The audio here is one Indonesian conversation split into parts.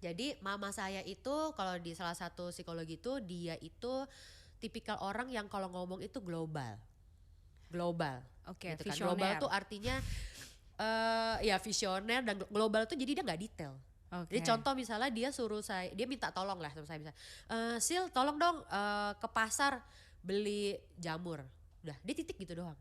Jadi mama saya itu kalau di salah satu psikologi itu dia itu tipikal orang yang kalau ngomong itu global Oke, gitu kan. Global visioner. tuh artinya ya visioner, dan global tuh jadi dia nggak detail. Jadi Oke. contoh misalnya dia minta tolong lah sama saya, misalnya, Sil tolong dong ke pasar beli jamur. Udah, dia titik gitu doang.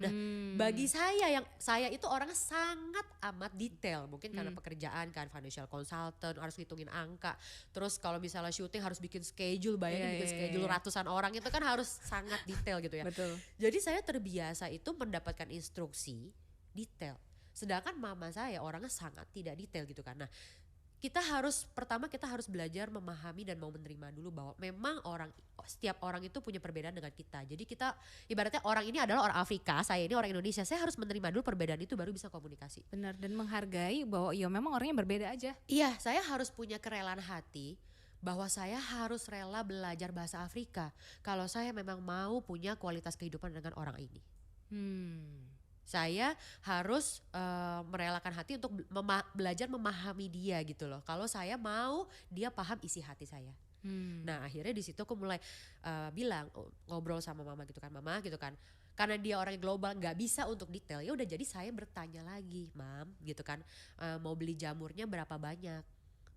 Nah, bagi Hmm. saya itu orangnya sangat amat detail, mungkin karena Hmm. pekerjaan kan, financial consultant, harus ngitungin angka. Terus kalau misalnya syuting harus bikin schedule, Iya, bayangin iya, bikin iya, schedule iya. ratusan orang itu kan harus sangat detail gitu ya. Betul. Jadi saya terbiasa itu mendapatkan instruksi detail. Sedangkan mama saya orangnya sangat tidak detail gitu kan. Nah, pertama kita harus belajar memahami dan mau menerima dulu bahwa memang setiap orang itu punya perbedaan dengan kita. Jadi kita ibaratnya orang ini adalah orang Afrika, saya ini orang Indonesia. Saya harus menerima dulu perbedaan itu baru bisa komunikasi. Benar, dan menghargai bahwa ya memang orangnya berbeda aja. Iya, saya harus punya kerelaan hati bahwa saya harus rela belajar bahasa Afrika kalau saya memang mau punya kualitas kehidupan dengan orang ini. Hmm. Saya harus merelakan hati untuk belajar memahami dia gitu loh. Kalau saya mau dia paham isi hati saya. Hmm. Nah akhirnya di situ aku mulai bilang, ngobrol sama mama gitu kan, mama gitu kan. Karena dia orang global nggak bisa untuk detail, ya udah jadi saya bertanya lagi, mam gitu kan, mau beli jamurnya berapa banyak?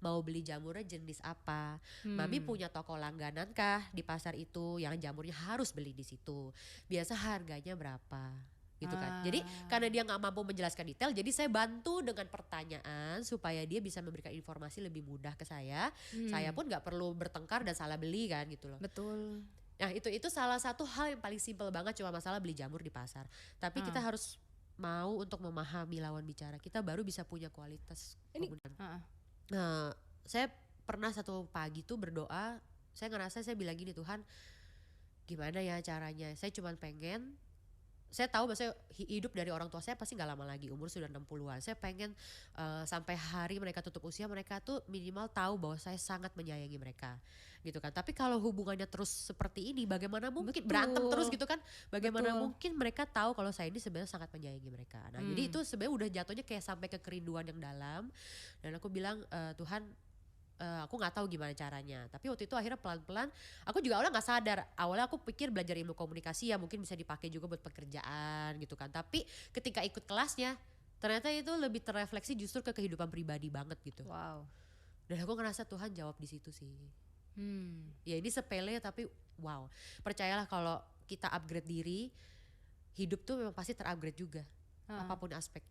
Mau beli jamurnya jenis apa? Mami Hmm. punya toko langganan kah di pasar itu yang jamurnya harus beli di situ? Biasa harganya berapa? Gitu kan. Jadi Ah. karena dia nggak mampu menjelaskan detail, jadi saya bantu dengan pertanyaan supaya dia bisa memberikan informasi lebih mudah ke saya. Saya Hmm. pun nggak perlu bertengkar dan salah beli kan gitu loh. Betul. Nah itu salah satu hal yang paling simpel banget, cuma masalah beli jamur di pasar. Tapi kita Ah. harus mau untuk memahami lawan bicara kita baru bisa punya kualitas Ini. komunikasi. Ah. Nah, saya pernah satu pagi tuh berdoa, saya bilang gini, Tuhan gimana ya caranya, saya tahu bahwa hidup dari orang tua saya pasti gak lama lagi, umur sudah 60-an. Saya pengen sampai hari mereka tutup usia, mereka tuh minimal tahu bahwa saya sangat menyayangi mereka gitu kan. Tapi kalau hubungannya terus seperti ini, bagaimana mungkin berantem terus Betul. gitu kan, bagaimana Betul. mungkin mereka tahu kalau saya ini sebenarnya sangat menyayangi mereka. Nah jadi itu sebenarnya udah jatuhnya kayak sampai ke kerinduan yang dalam. Dan aku bilang, Tuhan, aku nggak tahu gimana caranya, tapi waktu itu akhirnya pelan-pelan aku juga awalnya nggak sadar. Awalnya aku pikir belajar ilmu komunikasi ya mungkin bisa dipakai juga buat pekerjaan gitu kan, tapi ketika ikut kelasnya ternyata itu lebih terrefleksi justru ke kehidupan pribadi banget gitu. Wow. Dan aku ngerasa Tuhan jawab di situ sih. Hmm. Ya ini sepele tapi wow, percayalah kalau kita upgrade diri, hidup tuh memang pasti terupgrade juga, Ah. apapun aspeknya.